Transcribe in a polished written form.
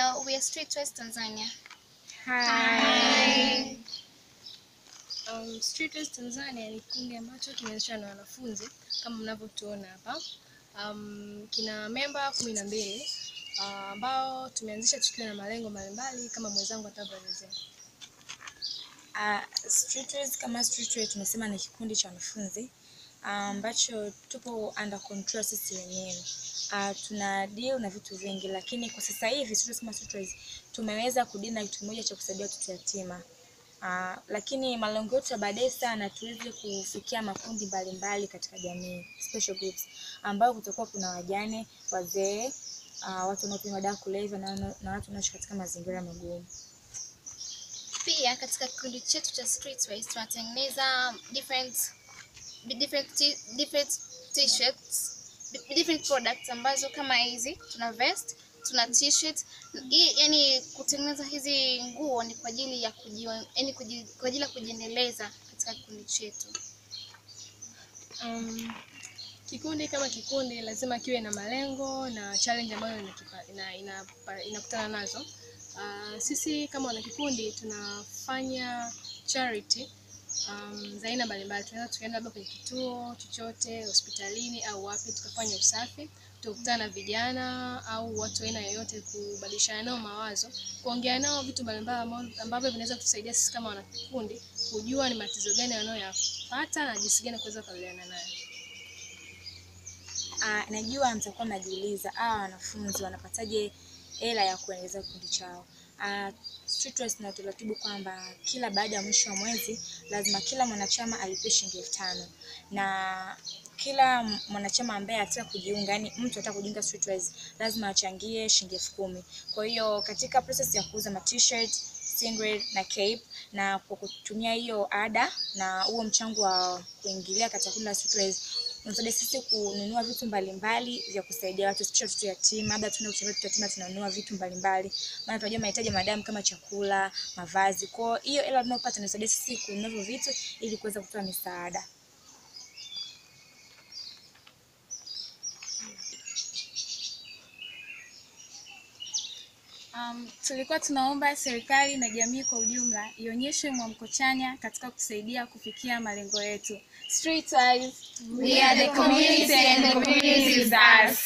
Hello, we are Streetwise Tanzania. Hi. Streetwise Tanzania ni kundi ambacho kimeanzishwa na wanafunzi kama mnavyotuona hapa. Kina memba 12 ambao tumeanzisha tukiwa na malengo mbalimbali kama mwenzangu atavyoelezea. Streetwise kama Streetwise tumesema ni kikundi cha wanafunzi ambacho tupo under control sisi wenyewe. Tuna deal na vitu vingi, lakini kwa sasa hivi Streetwise kama Streetwise tumeweza kudeal na kitu kimoja cha kusaidia watoto yatima. Lakini malengo yetu ya baadaye sana tuweze kufikia makundi mbalimbali katika jamii, special groups, ambao kutakuwa kuna wajane, wazee, watu wanaotumia madawa kulevya na watu wanaoishi katika mazingira magumu. Pia katika kikundi chetu cha Streetwise tunatengeneza different t-shirts, different products ambazo kama hizi, tuna vest, tuna t-shirt. Yani kutengeneza hizi nguo ni kwa ajili ya kwa ajili ya kujiendeleza katika kikundi chetu. Kikundi kama kikundi lazima kiwe na malengo na challenge ambayo inakutana nazo. Sisi kama wana kikundi tunafanya charity za aina mbalimbali. Tunaweza tukaenda labda kwenye kituo chochote, hospitalini au wapi, tukafanya usafi, tukutana na vijana au watu aina yoyote, kubadilishana nao mawazo, kuongea nao vitu mbalimbali ambavyo vinaweza kutusaidia sisi kama wana kikundi kujua ni matatizo gani wanayoyapata na jinsi gani kuweza kukabiliana nayo. Najua mtakuwa mnajiuliza wanafunzi wanapataje hela ya kuendeleza kikundi chao. Streetwise na utaratibu kwamba kila baada ya mwisho wa mwezi lazima kila mwanachama alipe shilingi 5,000, na kila mwanachama ambaye anataka kujiunga, yani mtu anataka kujiunga Streetwise, lazima achangie shilingi 10,000. Kwa hiyo katika process ya kuuza ma t-shirt, singlet na cape, na kwa kutumia hiyo ada na huo mchango wa kuingilia katika kundi la Streetwise, tunasaidia sisi kununua vitu mbalimbali vya kusaidia watu, especially watoto yatima. Labda tunataka watoto yatima, tunanunua vitu mbalimbali, maana tunajua mahitaji ya madamu kama chakula, mavazi. Kwa hiyo hela tunayopata inasaidia sisi kununua vitu ili kuweza kutoa misaada. Tulikuwa tunaomba serikali na jamii kwa ujumla ionyeshe mwamko chanya katika kusaidia kufikia malengo yetu. Streetwise, we are the community and the community is us.